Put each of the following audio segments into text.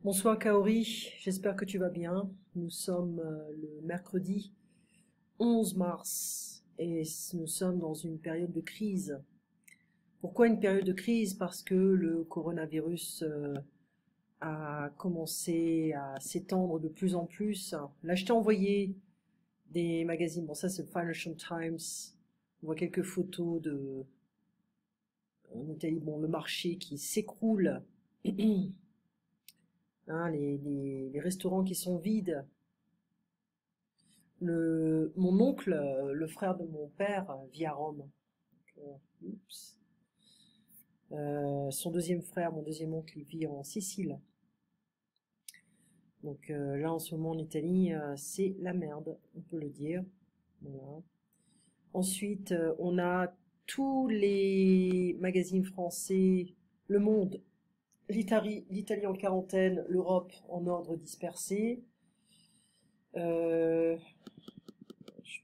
Bonsoir Kaori, j'espère que tu vas bien. Nous sommes le mercredi 11 mars et nous sommes dans une période de crise. Pourquoi une période de crise? Parce que le coronavirus a commencé à s'étendre de plus en plus. Là, je t'ai envoyé des magazines. Bon, ça c'est le Financial Times. On voit quelques photos de en Italie, bon, le marché qui s'écroule. Hein, les restaurants qui sont vides. Mon oncle, le frère de mon père, vit à Rome. Oups. Son deuxième frère, mon deuxième oncle, il vit en Sicile. Donc là, en ce moment, en Italie, c'est la merde, on peut le dire. Voilà. Ensuite, on a tous les magazines français, Le Monde, l'Italie en quarantaine, l'Europe en ordre dispersé. Je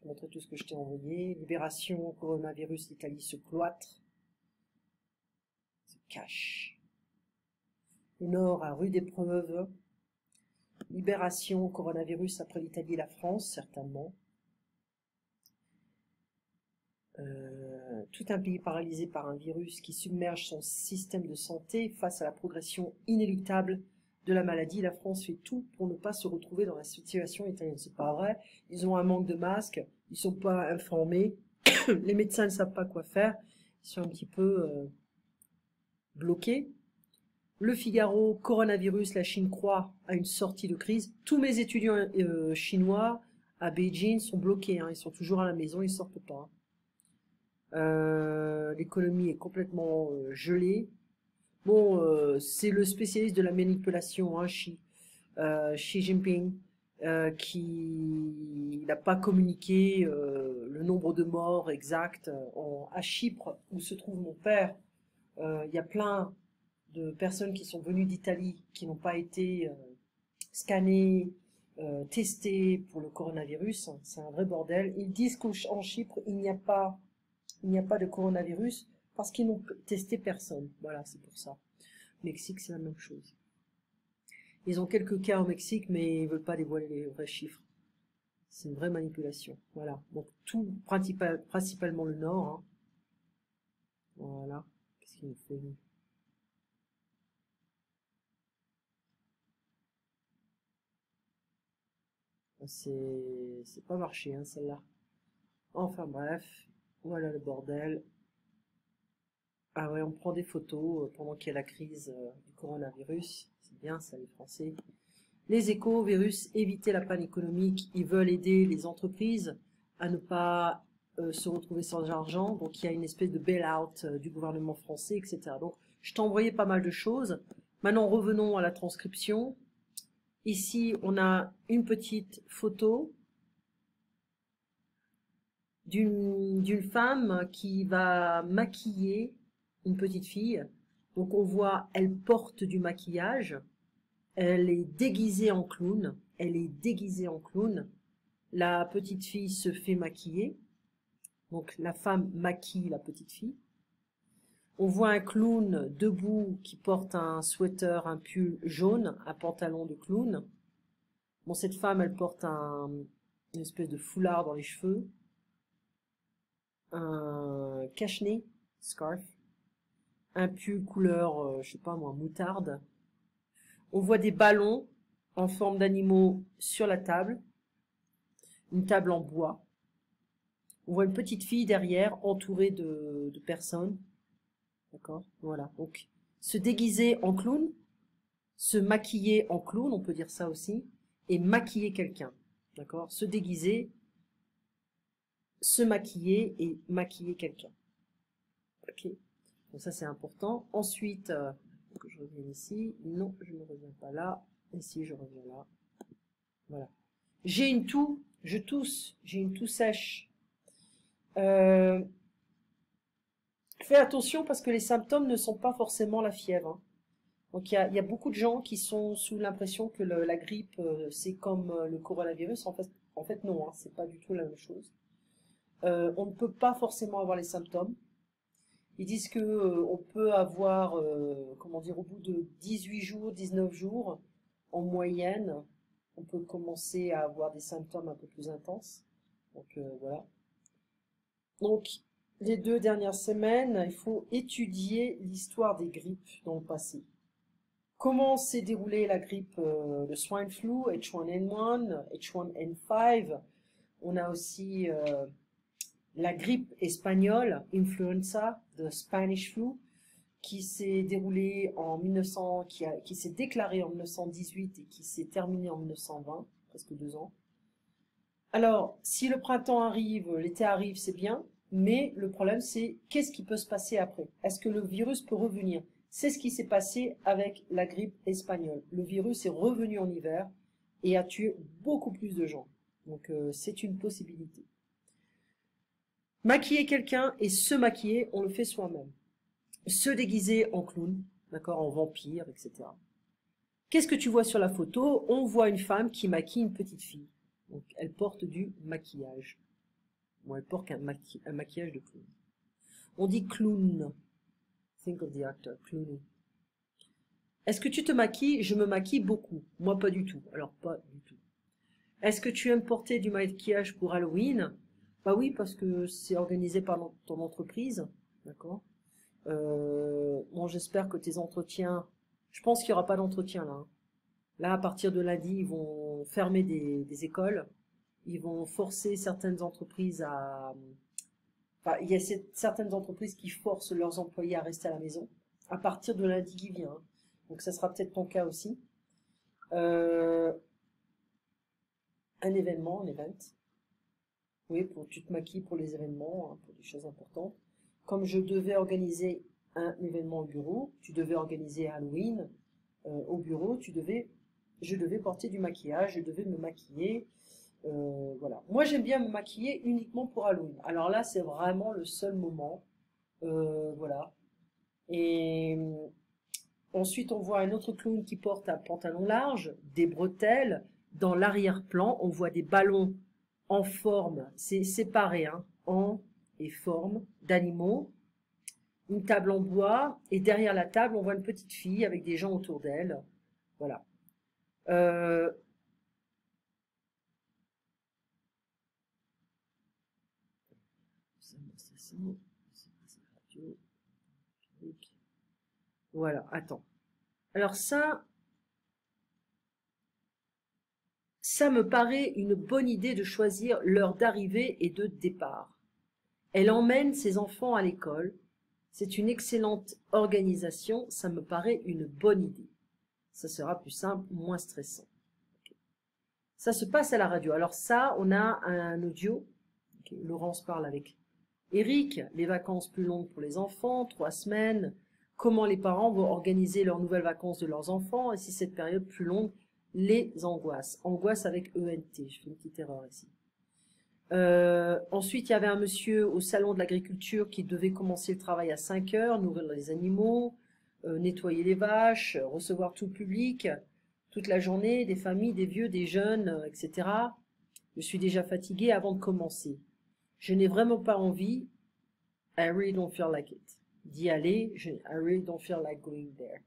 te montrer tout ce que je t'ai envoyé. Libération, coronavirus, l'Italie se cloître, se cache. Le Nord a rude épreuve. Libération, coronavirus après l'Italie et la France, certainement. Tout un pays paralysé par un virus qui submerge son système de santé face à la progression inéluctable de la maladie. La France fait tout pour ne pas se retrouver dans la situation italienne. C'est pas vrai. Ils ont un manque de masques. Ils sont pas informés. Les médecins ne savent pas quoi faire. Ils sont un petit peu bloqués. Le Figaro, coronavirus, la Chine croit à une sortie de crise. Tous mes étudiants chinois à Beijing sont bloqués. Ils sont toujours à la maison, ils sortent pas. L'économie est complètement gelée. Bon, c'est le spécialiste de la manipulation, Xi Jinping, qui n'a pas communiqué le nombre de morts exact. À Chypre, où se trouve mon père, il y a plein de personnes qui sont venues d'Italie, qui n'ont pas été scannées, testées pour le coronavirus. C'est un vrai bordel. Ils disent qu'en Chypre, il n'y a pas de coronavirus parce qu'ils n'ont testé personne. Voilà, c'est pour ça. Mexique, c'est la même chose. Ils ont quelques cas au Mexique, mais ils veulent pas dévoiler les vrais chiffres. C'est une vraie manipulation. Voilà. Donc tout, principalement le Nord. Voilà. Qu'est-ce qu'il nous fait, lui? C'est pas marché, celle-là. Enfin bref, voilà le bordel. Ah ouais, on prend des photos pendant qu'il y a la crise du coronavirus. C'est bien ça, les Français. Les échos, virus, éviter la panne économique. Ils veulent aider les entreprises à ne pas se retrouver sans argent. Donc il y a une espèce de bail-out du gouvernement français, etc. Donc je t'ai envoyé pas mal de choses. Maintenant revenons à la transcription. Ici, on a une petite photo d'une femme qui va maquiller une petite fille. Donc on voit, elle porte du maquillage. Elle est déguisée en clown. Elle est déguisée en clown. La petite fille se fait maquiller. Donc la femme maquille la petite fille. On voit un clown debout qui porte un sweater, un pull jaune, un pantalon de clown. Bon, cette femme, elle porte une espèce de foulard dans les cheveux. Un cache-nez, scarf. Un pull couleur, je sais pas moi, moutarde. On voit des ballons en forme d'animaux sur la table. Une table en bois. On voit une petite fille derrière, entourée de personnes. D'accord? Voilà. Donc, se déguiser en clown, se maquiller en clown, on peut dire ça aussi, et maquiller quelqu'un. D'accord? Se déguiser, se maquiller et maquiller quelqu'un. Ok? Donc ça, c'est important. Ensuite, que je revienne ici. Non, je ne reviens pas là. Ici, je reviens là. Voilà. J'ai une toux, je tousse, j'ai une toux sèche. Fais attention parce que les symptômes ne sont pas forcément la fièvre. Donc il y a beaucoup de gens qui sont sous l'impression que la grippe c'est comme le coronavirus. En fait non, c'est pas du tout la même chose. On ne peut pas forcément avoir les symptômes. Ils disent que on peut avoir, comment dire, au bout de 18 jours, 19 jours, en moyenne, on peut commencer à avoir des symptômes un peu plus intenses. Donc voilà. Donc les 2 dernières semaines, il faut étudier l'histoire des grippes dans le passé. Comment s'est déroulée la grippe, le swine flu, H1N1, H1N5. On a aussi la grippe espagnole, influenza, the Spanish flu, qui s'est déroulée en 1900, qui s'est déclarée en 1918 et qui s'est terminée en 1920, presque 2 ans. Alors, si le printemps arrive, l'été arrive, c'est bien, mais le problème c'est qu'est-ce qui peut se passer après? Est-ce que le virus peut revenir? C'est ce qui s'est passé avec la grippe espagnole. Le virus est revenu en hiver et a tué beaucoup plus de gens. Donc c'est une possibilité. Maquiller quelqu'un et se maquiller, on le fait soi-même. Se déguiser en clown, d'accord, en vampire, etc. Qu'est-ce que tu vois sur la photo? On voit une femme qui maquille une petite fille. Donc elle porte du maquillage. Bon, elle porte un maquillage de clown. On dit clown. Think of the actor, clown. Est-ce que tu te maquilles? Je me maquille beaucoup. Moi, pas du tout. Alors, pas du tout. Est-ce que tu aimes porter du maquillage pour Halloween? Bah oui, parce que c'est organisé par ton entreprise. D'accord. Bon, j'espère que tes entretiens... Je pense qu'il n'y aura pas d'entretien là. Hein. Là, à partir de lundi, ils vont fermer des écoles. Ils vont forcer certaines entreprises à... Enfin, il y a certaines entreprises qui forcent leurs employés à rester à la maison. À partir de lundi qui vient. Hein. Donc, ça sera peut-être ton cas aussi. Un événement, un event. Oui, tu te maquilles pour les événements, hein, pour des choses importantes. Comme je devais organiser un événement au bureau, tu devais organiser Halloween au bureau, je devais porter du maquillage, je devais me maquiller. Voilà. Moi, j'aime bien me maquiller uniquement pour Halloween. Alors là, c'est vraiment le seul moment. Voilà. Et ensuite, on voit un autre clown qui porte un pantalon large, des bretelles. Dans l'arrière-plan, on voit des ballons en forme, c'est séparé, hein, en et forme d'animaux. Une table en bois, et derrière la table, on voit une petite fille avec des gens autour d'elle. Voilà. Voilà, attends. Alors ça me paraît une bonne idée de choisir l'heure d'arrivée et de départ. Elle emmène ses enfants à l'école. C'est une excellente organisation, ça me paraît une bonne idée. Ça sera plus simple, moins stressant. Okay. Ça se passe à la radio. Alors ça, on a un audio. Okay. Laurence parle avec Eric. Les vacances plus longues pour les enfants, 3 semaines. Comment les parents vont organiser leurs nouvelles vacances de leurs enfants et si cette période plus longue les angoisse. Angoisse avec ENT. Je fais une petite erreur ici. Ensuite, il y avait un monsieur au salon de l'agriculture qui devait commencer le travail à 5 heures, nourrir les animaux, nettoyer les vaches, recevoir tout le public, toute la journée, des familles, des vieux, des jeunes, etc. Je suis déjà fatiguée avant de commencer. Je n'ai vraiment pas envie, I really don't feel like it, d'y aller, I really don't feel like going there.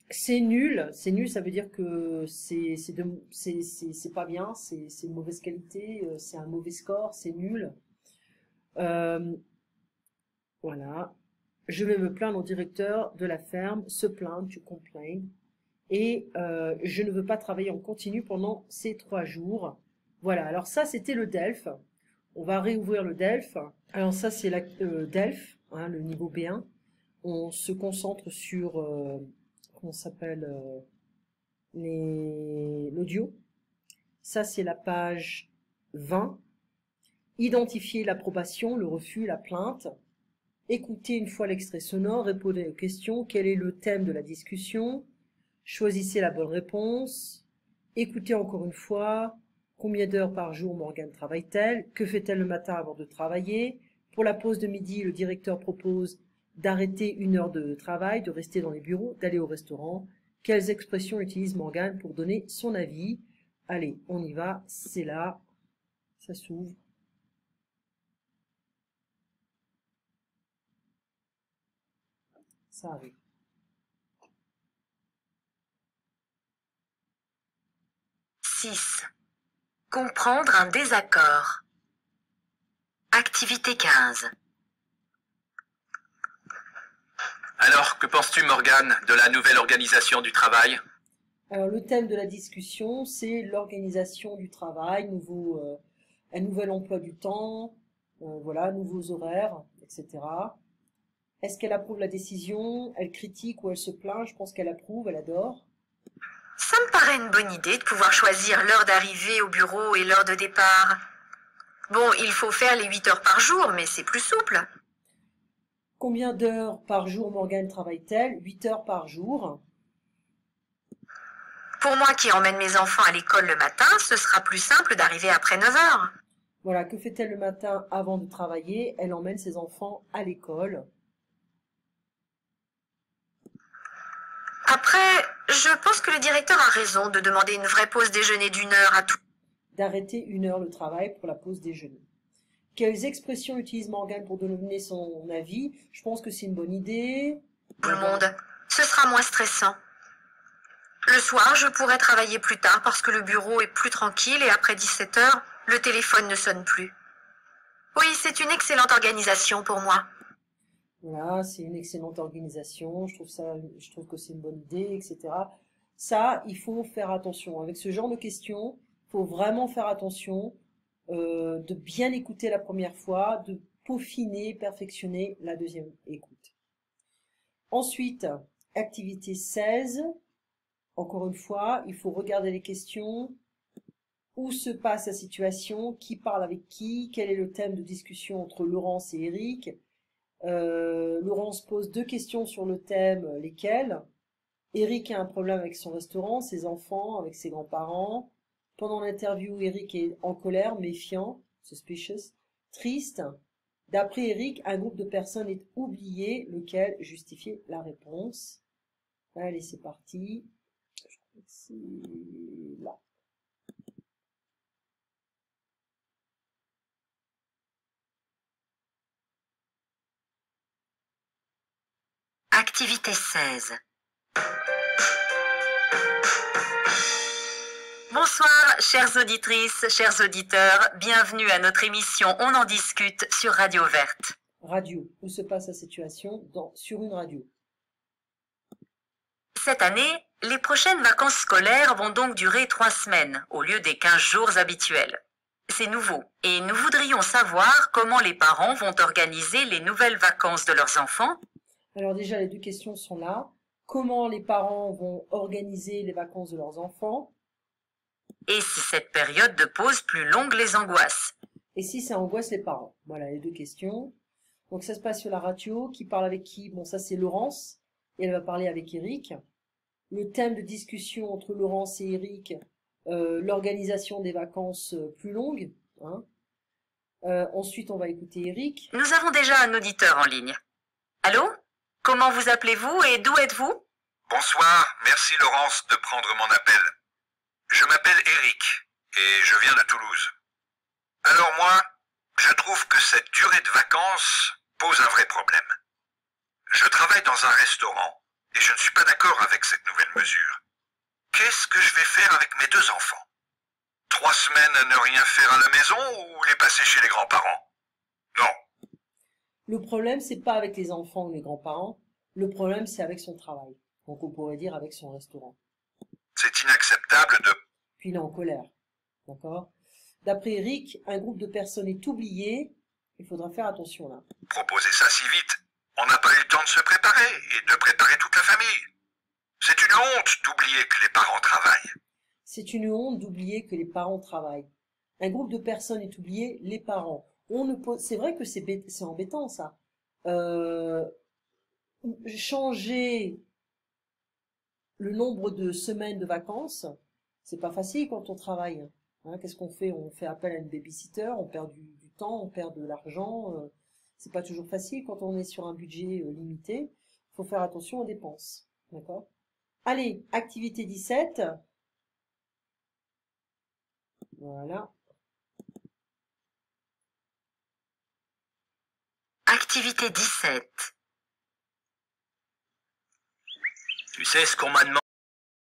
C'est nul, ça veut dire que c'est pas bien, c'est de mauvaise qualité, c'est un mauvais score, c'est nul. Voilà. Je vais me plaindre au directeur de la ferme, se plaindre, to complain. Et je ne veux pas travailler en continu pendant ces 3 jours. Voilà, alors ça c'était le DELF. On va réouvrir le DELF. Alors ça c'est la DELF, hein, le niveau B1. On se concentre sur, comment s'appelle, l'audio. Ça c'est la page 20. Identifier l'approbation, le refus, la plainte. Écoutez une fois l'extrait sonore, répondez aux questions. Quel est le thème de la discussion? Choisissez la bonne réponse. Écoutez encore une fois. Combien d'heures par jour Morgane travaille-t-elle? Que fait-elle le matin avant de travailler? Pour la pause de midi, le directeur propose d'arrêter 1 heure de travail, de rester dans les bureaux, d'aller au restaurant. Quelles expressions utilise Morgane pour donner son avis? Allez, on y va, c'est là, ça s'ouvre. Ça arrive. 6. Comprendre un désaccord. Activité 15. Alors, que penses-tu, Morgane, de la nouvelle organisation du travail? Alors, le thème de la discussion, c'est l'organisation du travail, un nouvel emploi du temps, voilà, nouveaux horaires, etc. Est-ce qu'elle approuve la décision? Elle critique ou elle se plaint? Je pense qu'elle approuve, elle adore. Ça me paraît une bonne idée de pouvoir choisir l'heure d'arrivée au bureau et l'heure de départ. Bon, il faut faire les 8 heures par jour, mais c'est plus souple. Combien d'heures par jour Morgane travaille-t-elle? 8 heures par jour. Pour moi qui emmène mes enfants à l'école le matin, ce sera plus simple d'arriver après 9 heures. Voilà, que fait-elle le matin avant de travailler? Elle emmène ses enfants à l'école. Après, je pense que le directeur a raison de demander une vraie pause déjeuner d'1 heure à tout D'arrêter 1 heure le travail pour la pause déjeuner. Quelles expressions utilise Morgane pour donner son avis? Je pense que c'est une bonne idée. le monde. Ce sera moins stressant. Le soir, je pourrai travailler plus tard parce que le bureau est plus tranquille et après 17 heures, le téléphone ne sonne plus. Oui, c'est une excellente organisation pour moi. Voilà, c'est une excellente organisation. Je trouve que c'est une bonne idée, etc. Ça, il faut faire attention. Avec ce genre de questions, il faut vraiment faire attention de bien écouter la première fois, de peaufiner, perfectionner la deuxième écoute. Ensuite, activité 16. Encore une fois, il faut regarder les questions. Où se passe la situation? Qui parle avec qui? Quel est le thème de discussion entre Laurence et Eric? Laurence pose 2 questions sur le thème, lesquelles? Eric a un problème avec son restaurant, ses enfants, avec ses grands-parents. Pendant l'interview, Eric est en colère, méfiant, suspicious, triste. D'après Eric, un groupe de personnes est oublié, lequel justifiait la réponse. Allez, c'est parti. Je crois que c'est là. Activité 16. Bonsoir, chères auditrices, chers auditeurs. Bienvenue à notre émission On en discute sur Radio Verte. Radio. Où se passe la situation? Sur une radio. Cette année, les prochaines vacances scolaires vont donc durer 3 semaines au lieu des 15 jours habituels. C'est nouveau et nous voudrions savoir comment les parents vont organiser les nouvelles vacances de leurs enfants. Alors déjà, les 2 questions sont là. Comment les parents vont organiser les vacances de leurs enfants? Et si cette période de pause plus longue les angoisse? Et si ça angoisse les parents? Voilà les 2 questions. Donc ça se passe sur la radio. Qui parle avec qui? Bon, ça c'est Laurence. Et elle va parler avec Eric. Le thème de discussion entre Laurence et Eric, l'organisation des vacances plus longues. Hein. Ensuite, on va écouter Eric. Nous avons déjà un auditeur en ligne. Allô? Comment vous appelez-vous et d'où êtes-vous? Bonsoir, merci Laurence de prendre mon appel. Je m'appelle Eric et je viens de Toulouse. Alors moi, je trouve que cette durée de vacances pose un vrai problème. Je travaille dans un restaurant et je ne suis pas d'accord avec cette nouvelle mesure. Qu'est-ce que je vais faire avec mes 2 enfants? 3 semaines à ne rien faire à la maison ou les passer chez les grands-parents? Non. Le problème, c'est pas avec les enfants ou les grands-parents. Le problème, c'est avec son travail. Donc on pourrait dire avec son restaurant. C'est inacceptable de... Puis il est en colère. D'accord? D'après Eric, un groupe de personnes est oublié. Il faudra faire attention là. proposer ça si vite. On n'a pas eu le temps de se préparer et de préparer toute la famille. C'est une honte d'oublier que les parents travaillent. C'est une honte d'oublier que les parents travaillent. Un groupe de personnes est oublié, les parents. C'est vrai que c'est embêtant ça. Changer le nombre de semaines de vacances, c'est pas facile quand on travaille. Hein, qu'est-ce qu'on fait? On fait appel à une babysitter, on perd du temps, on perd de l'argent. C'est pas toujours facile quand on est sur un budget limité. Il faut faire attention aux dépenses. D'accord? Allez, activité 17. Voilà. Activité 17. Tu sais ce qu'on m'a demandé?